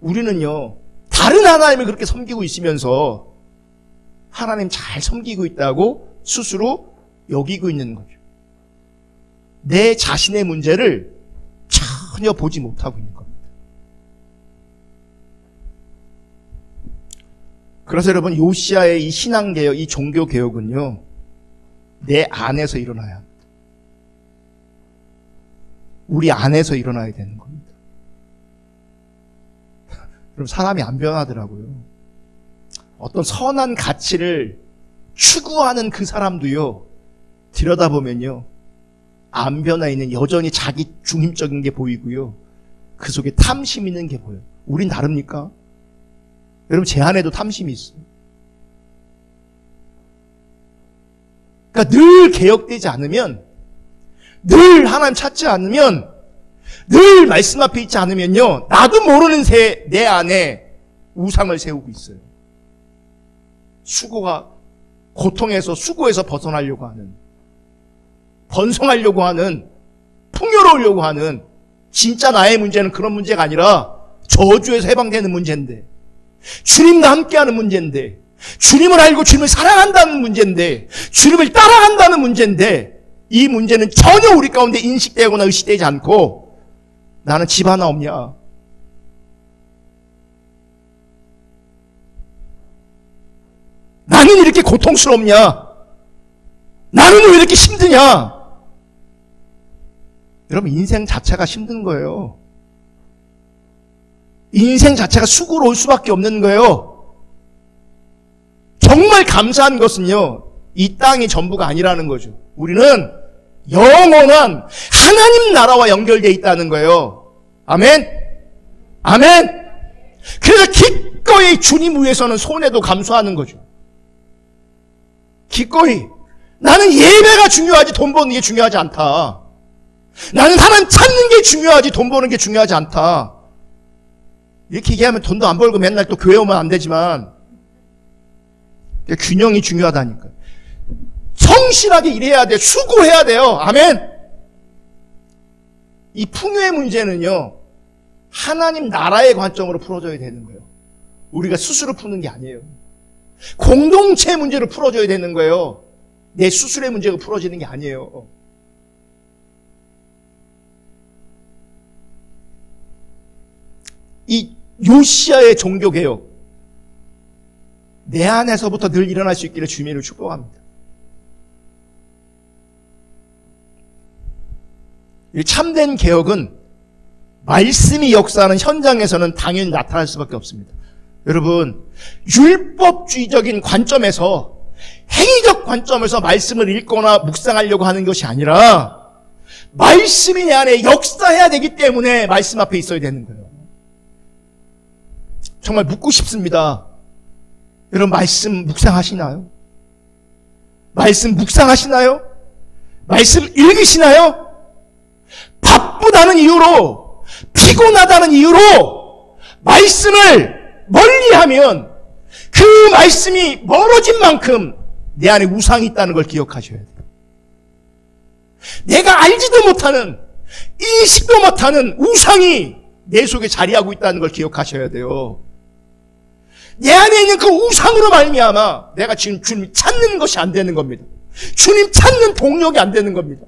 우리는요, 다른 하나님을 그렇게 섬기고 있으면서 하나님 잘 섬기고 있다고 스스로 여기고 있는 거죠. 내 자신의 문제를 전혀 보지 못하고 있는 겁니다. 그래서 여러분, 요시야의 이 신앙개혁, 이 종교개혁은요, 내 안에서 일어나야 합니다. 우리 안에서 일어나야 되는 겁니다. 그럼 사람이 안 변하더라고요. 어떤 선한 가치를 추구하는 그 사람도요, 들여다보면요, 안 변화 있는 여전히 자기 중심적인 게 보이고요, 그 속에 탐심 있는 게 보여요. 우린 다릅니까? 여러분, 제 안에도 탐심이 있어요. 그러니까 늘 개혁되지 않으면, 늘 하나님 찾지 않으면, 늘 말씀 앞에 있지 않으면요, 나도 모르는 새 내 안에 우상을 세우고 있어요. 고통에서 수고에서 벗어나려고 하는. 번성하려고 하는, 풍요로우려고 하는, 진짜 나의 문제는 그런 문제가 아니라 저주에서 해방되는 문제인데, 주님과 함께하는 문제인데, 주님을 알고 주님을 사랑한다는 문제인데, 주님을 따라간다는 문제인데, 이 문제는 전혀 우리 가운데 인식되거나 의식되지 않고, 나는 집 하나 없냐? 나는 이렇게 고통스럽냐? 나는 왜 이렇게 힘드냐? 여러분, 인생 자체가 힘든 거예요. 인생 자체가 수고로울 수밖에 없는 거예요. 정말 감사한 것은요, 이 땅이 전부가 아니라는 거죠. 우리는 영원한 하나님 나라와 연결되어 있다는 거예요. 아멘? 아멘? 그래서 기꺼이 주님 위해서는 손해도 감수하는 거죠. 기꺼이. 나는 예배가 중요하지 돈 버는 게 중요하지 않다. 나는 하나님 찾는 게 중요하지 돈 버는 게 중요하지 않다. 이렇게 얘기하면 돈도 안 벌고 맨날 또 교회 오면 안 되지만 균형이 중요하다니까. 성실하게 일해야 돼. 수고해야 돼요. 아멘. 이 풍요의 문제는요, 하나님 나라의 관점으로 풀어줘야 되는 거예요. 우리가 스스로 푸는 게 아니에요. 공동체 문제로 풀어줘야 되는 거예요. 내 스스로의 문제가 풀어지는 게 아니에요. 이 요시야의 종교개혁, 내 안에서부터 늘 일어날 수 있기를 주님을 축복합니다. 이 참된 개혁은 말씀이 역사하는 현장에서는 당연히 나타날 수밖에 없습니다. 여러분, 율법주의적인 관점에서, 행위적 관점에서 말씀을 읽거나 묵상하려고 하는 것이 아니라 말씀이 내 안에 역사해야 되기 때문에 말씀 앞에 있어야 되는 거예요. 정말 묻고 싶습니다. 여러분, 말씀 묵상하시나요? 말씀 묵상하시나요? 말씀 읽으시나요? 바쁘다는 이유로, 피곤하다는 이유로 말씀을 멀리하면 그 말씀이 멀어진 만큼 내 안에 우상이 있다는 걸 기억하셔야 돼요. 내가 알지도 못하는, 인식도 못하는 우상이 내 속에 자리하고 있다는 걸 기억하셔야 돼요. 내 안에 있는 그 우상으로 말미암아 내가 지금 주님 찾는 것이 안 되는 겁니다. 주님 찾는 동력이 안 되는 겁니다.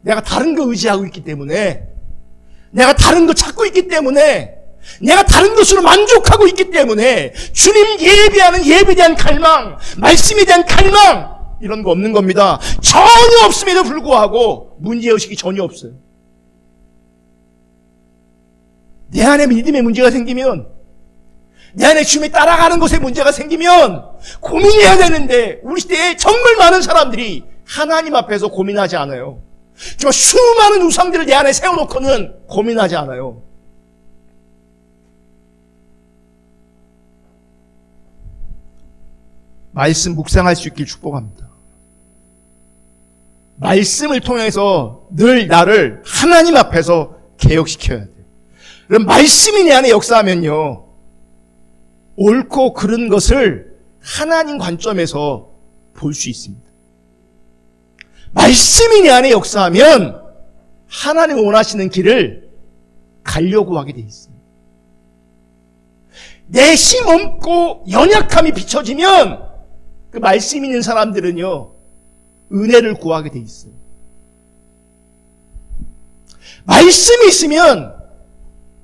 내가 다른 거 의지하고 있기 때문에, 내가 다른 거 찾고 있기 때문에, 내가 다른 것으로 만족하고 있기 때문에 주님 예배하는 예배에 대한 갈망, 말씀에 대한 갈망, 이런 거 없는 겁니다. 전혀 없음에도 불구하고 문제의식이 전혀 없어요. 내 안에 믿음의 문제가 생기면, 내 안에 주님이 따라가는 것에 문제가 생기면 고민해야 되는데, 우리 시대에 정말 많은 사람들이 하나님 앞에서 고민하지 않아요. 정말 수많은 우상들을 내 안에 세워놓고는 고민하지 않아요. 말씀 묵상할 수 있길 축복합니다. 말씀을 통해서 늘 나를 하나님 앞에서 개혁시켜야 돼요. 그럼 말씀이 내 안에 역사하면요, 옳고 그른 것을 하나님 관점에서 볼 수 있습니다. 말씀이 내 안에 역사하면 하나님 원하시는 길을 가려고 하게 돼 있어요. 내 힘 없고 연약함이 비춰지면 그 말씀 있는 사람들은요, 은혜를 구하게 돼 있어요. 말씀이 있으면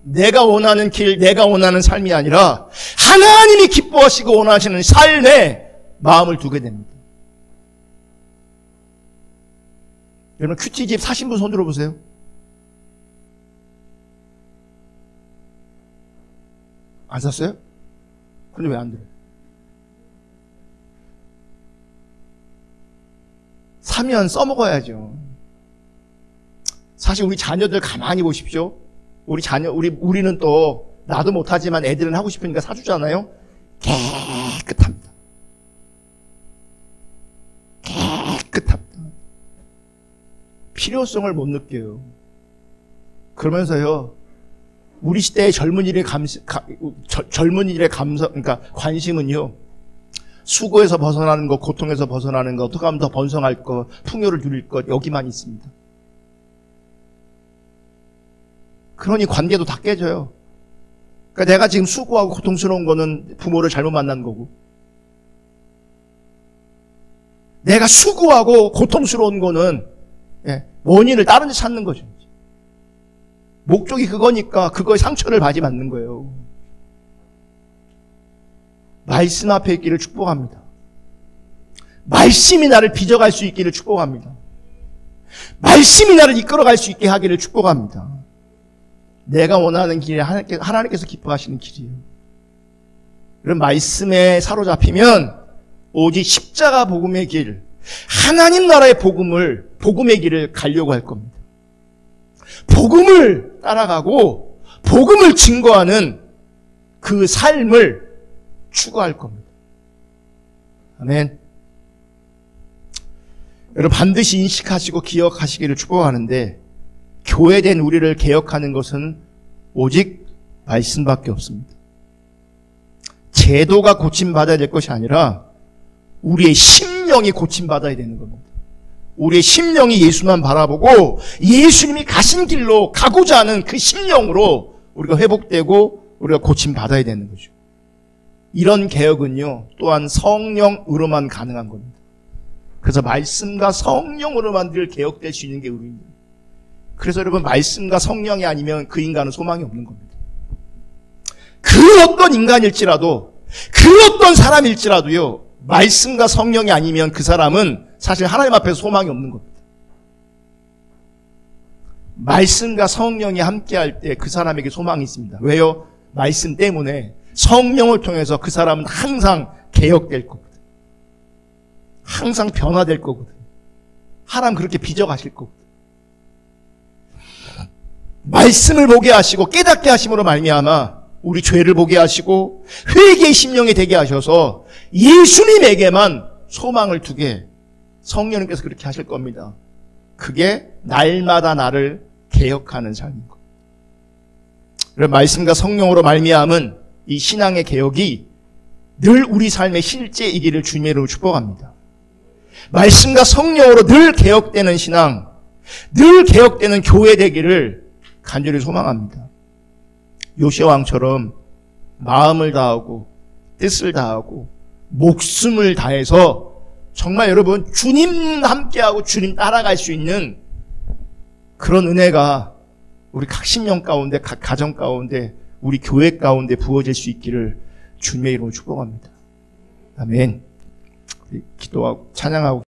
내가 원하는 길, 내가 원하는 삶이 아니라 하나님이 기뻐하시고 원하시는 삶에 마음을 두게 됩니다. 여러분, 큐티집 사신 분 손 들어보세요. 안 샀어요? 근데 왜 안 들어요? 사면 써먹어야죠. 사실 우리 자녀들 가만히 보십시오. 우리는 또, 나도 못하지만 애들은 하고 싶으니까 사주잖아요? 깨끗합니다. 깨끗합니다. 필요성을 못 느껴요. 그러면서요, 우리 시대의 젊은이들의 그러니까 관심은요, 수고에서 벗어나는 것, 고통에서 벗어나는 것, 어떻게 하면 더 번성할 것, 풍요를 누릴 것, 여기만 있습니다. 그러니 관계도 다 깨져요. 그러니까 내가 지금 수고하고 고통스러운 거는 부모를 잘못 만난 거고, 내가 수고하고 고통스러운 거는 원인을 다른 데 찾는 거죠. 목적이 그거니까 그거에 상처를 받지 않는 거예요. 말씀 앞에 있기를 축복합니다. 말씀이 나를 빚어갈 수 있기를 축복합니다. 말씀이 나를 이끌어갈 수 있게 하기를 축복합니다. 내가 원하는 길이 하나님께서 기뻐하시는 길이에요. 그런 말씀에 사로잡히면 오직 십자가 복음의 길, 하나님 나라의 복음의 길을 가려고 할 겁니다. 복음을 따라가고 복음을 증거하는 그 삶을 추구할 겁니다. 아멘. 여러분 반드시 인식하시고 기억하시기를 축복하는데, 교회된 우리를 개혁하는 것은 오직 말씀밖에 없습니다. 제도가 고침받아야 될 것이 아니라 우리의 심령이 고침받아야 되는 겁니다. 우리의 심령이 예수만 바라보고 예수님이 가신 길로 가고자 하는 그 심령으로 우리가 회복되고 우리가 고침받아야 되는 거죠. 이런 개혁은요, 또한 성령으로만 가능한 겁니다. 그래서 말씀과 성령으로만 늘 개혁될 수 있는 게 우리입니다. 그래서 여러분, 말씀과 성령이 아니면 그 인간은 소망이 없는 겁니다. 그 어떤 인간일지라도, 그 어떤 사람일지라도요, 말씀과 성령이 아니면 그 사람은 사실 하나님 앞에서 소망이 없는 겁니다. 말씀과 성령이 함께할 때 그 사람에게 소망이 있습니다. 왜요? 말씀 때문에 성령을 통해서 그 사람은 항상 개혁될 거거든. 항상 변화될 거거든. 하나님 그렇게 빚어가실 거거든. 말씀을 보게 하시고 깨닫게 하심으로 말미암아 우리 죄를 보게 하시고 회개의 심령이 되게 하셔서 예수님에게만 소망을 두게 성령님께서 그렇게 하실 겁니다. 그게 날마다 나를 개혁하는 삶인 것. 말씀과 성령으로 말미암은 이 신앙의 개혁이 늘 우리 삶의 실제이기를 주님으로 축복합니다. 말씀과 성령으로 늘 개혁되는 신앙, 늘 개혁되는 교회 되기를 간절히 소망합니다. 요시야 왕처럼 마음을 다하고 뜻을 다하고 목숨을 다해서 정말 여러분 주님 함께하고 주님 따라갈 수 있는 그런 은혜가 우리 각 심령 가운데, 각 가정 가운데, 우리 교회 가운데 부어질 수 있기를 주님의 이름으로 축복합니다. 아멘. 기도하고 찬양하고